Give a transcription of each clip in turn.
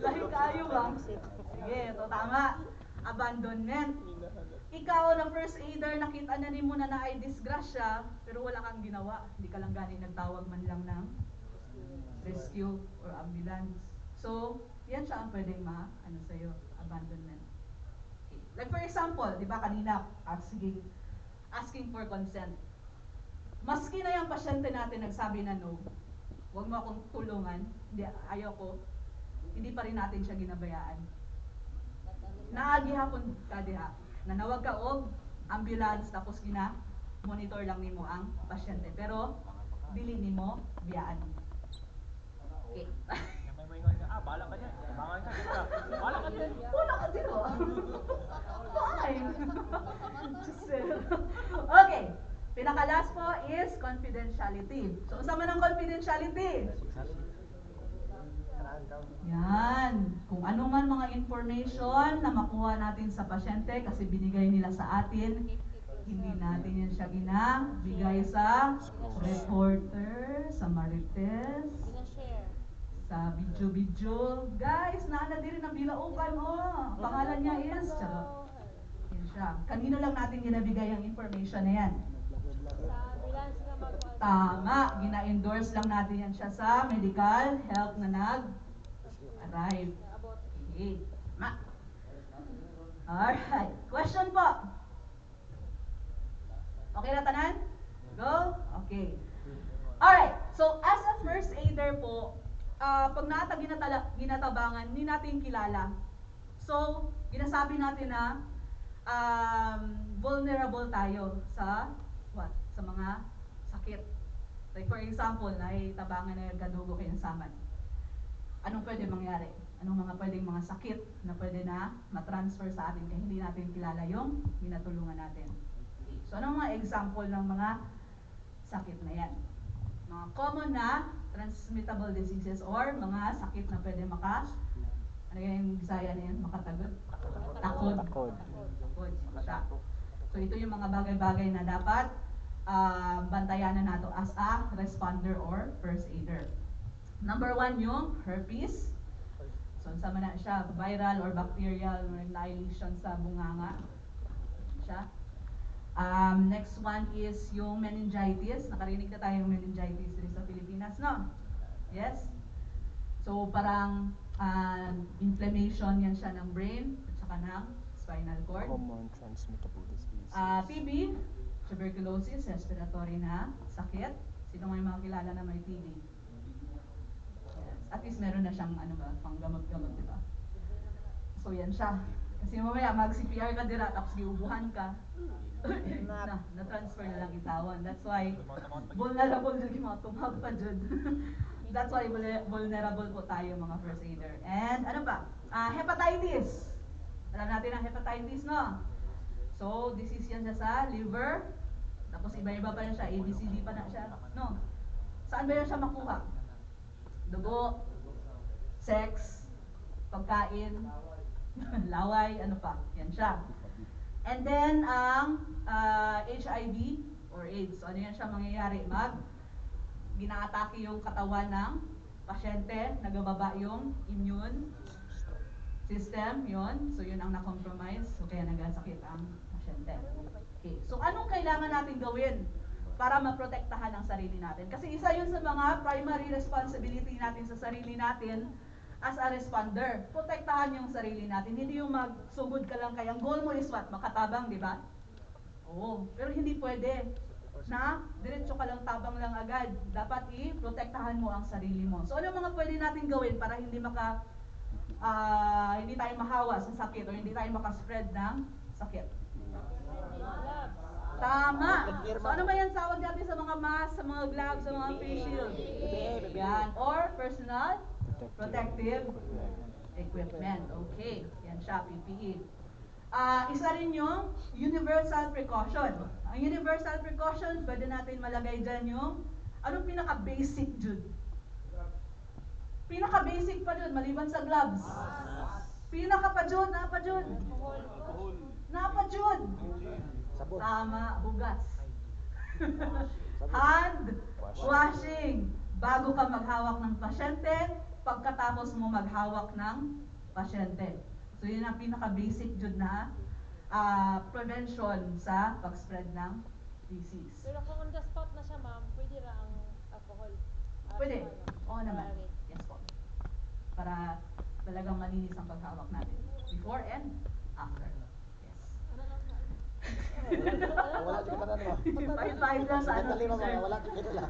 Lahi kayo ba? Sige, ito tama. Abandonment. Ikaw na first aider, nakita na ni mo na ay disgrasya, pero wala kang ginawa. Hindi ka lang gani nagtawag man lang ng rescue or ambulance. So, yan siya ang pwedeng ano sa'yo, abandonment. Okay. Like for example, di ba kanina, asking for consent. Maski na yung pasyente natin nagsabi na no, huwag mo akong tulungan, hindi, ayaw ko, hindi pa rin natin siya ginabayaan. Naagi hapon ka diha, nanawag ka og ambulance tapos monitor lang nimo ang pasyente. Pero, dili nimo biyaan. Okay. Bala ka dyan. Abangan ka. Bala ka dyan. Wala ka din o. Fine. Okay. Pinaka-last po is confidentiality. So, usama ng confidentiality. Yan. Kung ano man mga information na makuha natin sa pasyente kasi binigay nila sa atin, hindi natin yan siya ginabigay sa reporter, sa marites, sa video. Guys, naana din ang bilaukan, oh. Pangalan niya is, charot. Yan siya. Kanino lang natin ginabigay ang information na yan? Tama. Gina-endorse lang natin yan siya sa medical health na nag-arrive. Okay. Tama. Alright. Question po. Okay na tanan? Go? Okay. Alright. So, as a first aider po, pag ginatabangan, hindi natin kilala. So, ginasabi natin na vulnerable tayo sa sa mga sakit. Like for example, tabangan na gadugo kayo saman. Anong pwede mangyari? Anong mga pwedeng mga sakit na pwede na matransfer sa atin kaya hindi natin kilala yung ginatulungan natin? Okay. So, anong mga example ng mga sakit na yan? Mga common na transmittable diseases or mga sakit na pwede ano yung Bisaya na yan? Makatagod? Takod. Takod. So ito yung mga bagay-bagay na dapat bantayan na nato as a responder or first aider. Number 1 yung herpes. So sama na siya, viral or bacterial annihilation sa bunganga. Siya. Next one is yung meningitis. Nakarinig na tayo yung meningitis dito sa Pilipinas, no? Yes? So, parang inflammation yan siya ng brain at saka ng spinal cord. Common transmittable disease. TB, tuberculosis, respiratory na sakit. Sino may mga kilala na may TB? Yes. At least meron na siyang panggamot-gamot, di ba? So, yan siya. Kasi mamaya, mag-CPR ka dira, tapos giubuhan ka. Na-transfer na lang itawan. That's why, vulnerable yung mga tumag pa dyan. That's why, vulnerable po tayo mga first aider. And ano pa? Hepatitis. Alam natin ang hepatitis, no? So, disease yan siya sa liver. Tapos iba-iba pa rin siya. ABCD pa na siya. No? Saan ba yan siya makuha? Dugo, sex, pagkain, laway, ano pa? Yan siya. And then, ang HIV or AIDS. So, ano yan siya mangyayari? Gina-atake yung katawan ng pasyente, nagababa yung immune system, yun. So, yun ang na-compromise. So, kaya nagasakit ang pasyente. Okay. So, anong kailangan natin gawin para maprotektahan ang sarili natin? Kasi isa yun sa mga primary responsibility natin sa sarili natin as a responder. Protektahan yung sarili natin. Hindi yung magsugod ka lang kaya ang goal mo is what? Makatabang, di ba? Oo. Pero hindi pwede na diretso ka lang tabang lang agad. Dapat i-protektahan mo ang sarili mo. So ano mga pwede natin gawin para hindi hindi tayo mahawa sa sakit o hindi tayo makaspread ng sakit? Tama. So ano ba yan tawag natin sa mga mask, sa mga gloves, sa mga face shield? Yan. Or personal protective equipment. Okay. Yan siya, PPE. Isa rin yung universal precaution. Ang universal precaution, pwede natin malagay dyan yung anong pinaka-basic dyan? Pinaka-basic pa dyan, maliban sa gloves. Pinaka pa dyan, napa dyan? Napa dyan? Tama, hugas. Hand washing. Bago ka maghawak ng pasyente, pagkatapos mo maghawak ng pasyente. So yun ang pinaka-basic jud na prevention sa pag-spread ng disease. Pero kung on the spot na siya, ma'am, pwede ra ang alcohol. Pwede. Oo naman. Okay. Yes po. Para talagang malinis ang paghawak natin. Before and after. Yes. Wala di ka na naman. Pahit-pahit lang sa ano. Mentally, ma'am, sir. wala di ka na.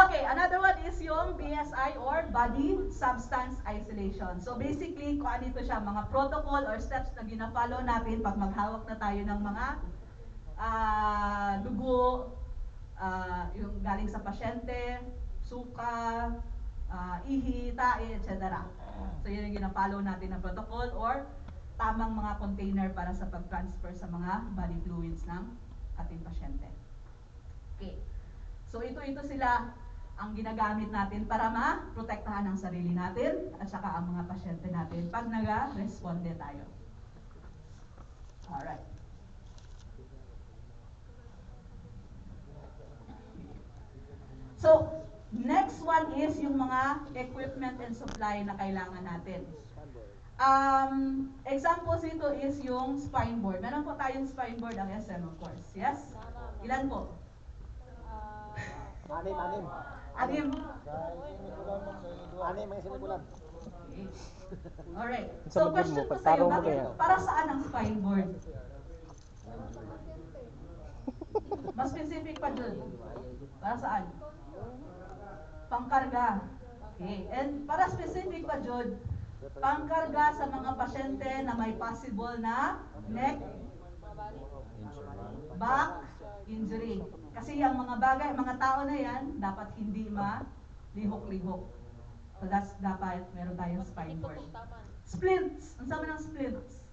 Okay, another one is yung BSI or Body Substance Isolation. So basically, kung ano ito siya, mga protocol or steps na gina-follow natin pag maghawak na tayo ng mga dugo, yung galing sa pasyente, suka, ihi, tae, etc. So yun yung gina-follow natin na protocol or tamang mga container para sa pag-transfer sa mga body fluids ng ating pasyente. Okay. So ito sila ang ginagamit natin para ma-protektahan ang sarili natin at saka ang mga pasyente natin pag naga-responde tayo. Alright. So, next one is yung mga equipment and supply na kailangan natin. Examples nito is yung spine board. Meron po tayong spine board ang SM, of course. Yes? Ilan po? Anim. Anim. Anim mga sinikulan. Okay. Alright. Sa So, magod mo, question ko sa'yo, pagtaro mo bakit, kaya? para saan ang spine board? Mas specific pa dun. Para saan? Pangkarga. Okay. And para specific pa dun, pangkarga sa mga pasyente na may possible na neck, back injury. Kasi ang mga bagay, mga tao na yan, dapat hindi malihok-lihok. So that's dapat meron tayong spine board. Splints. Ang sabi ng splints?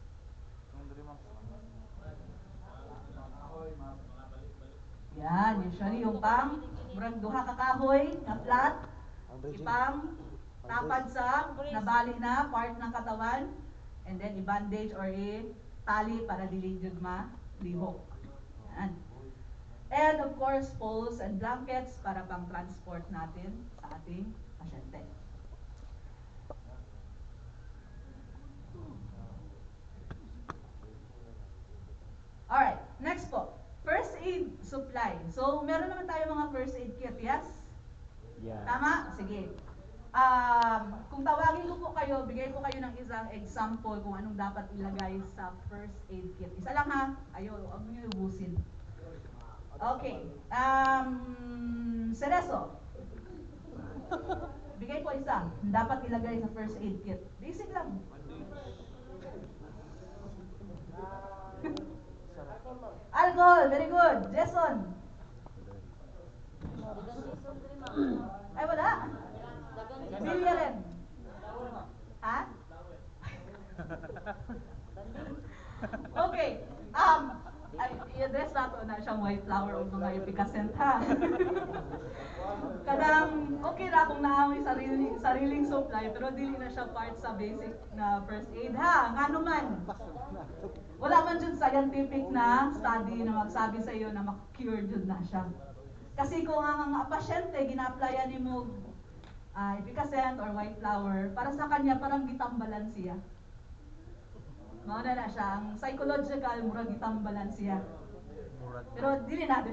Yan, usually yung pang murag duha ka kahoy na flat, ipang tapad sa nabali na part ng katawan, and then i-bandage or i-tali para dili jud malihok. Yan. And of course, poles and blankets para pang transport natin sa ating pasyente. Alright, next po. First aid supply. So, meron naman tayo mga first aid kit, yes? Yeah. Tama? Sige. Kung tawagin ko po kayo, bigay ko kayo ng isang example kung anong dapat ilagay sa first aid kit. Isa lang ha. Ayaw, huwag nyo ubusin. Okay. Cereso. Bigay ko isa. Dapat ilagay sa first aid kit. Basic lang. Alcohol. Very good. Jason. Ay, wala. Bilya rin. Ha? Okay. I-address nato na siyang white flower o mga epicacent ha. Kadang okay ra kung naamoy sariling supply pero dili na siya part sa basic na first aid ha. Ngano man. Wala man jud scientific na study na magsabi sa iyo na mak-cure jud na siya. Kasi kung ang pasyente gina-applyan nimo epicacent or white flower, para sa kanya parang gitambalan siya. Mao na siya, ang psychological murag gitambalan siya. Pero dili na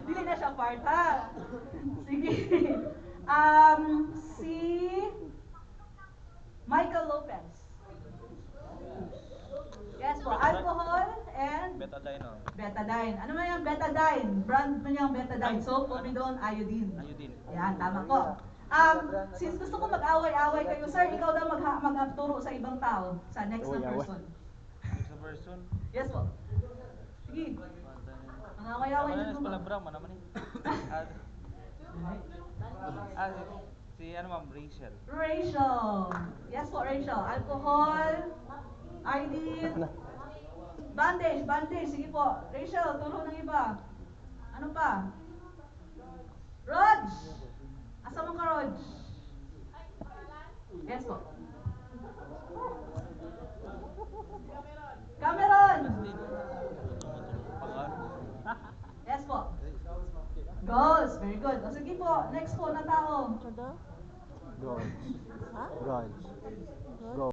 dili na siya part ha. Sige. Si Michael Lopez. Yes po, alcohol and Betadine, no? betadine. Ano man yung betadine? Brand man yung betadine. So, povidone, iodine. Iodine. Yan, tama ko. Since gusto ko mag-away-away kayo, sir, ikaw daw mag-turo sa ibang tao, sa next na Away-away. person. Next person. Yes po. Sige. Ang away-away Mana na na po. pala bro, mana man ni? Si ano ma'am, Rachel. Rachel. Yes po, Rachel. Alcohol, iodine, bandage. Sige po. Rachel, turo ng iba. Ano pa? Rog! Asa mo ka, Rog? Yes po. Cameron! Yes po. Goals. Very good. O sige po. Next po na tao. Go. Ha? Go. Good? Go.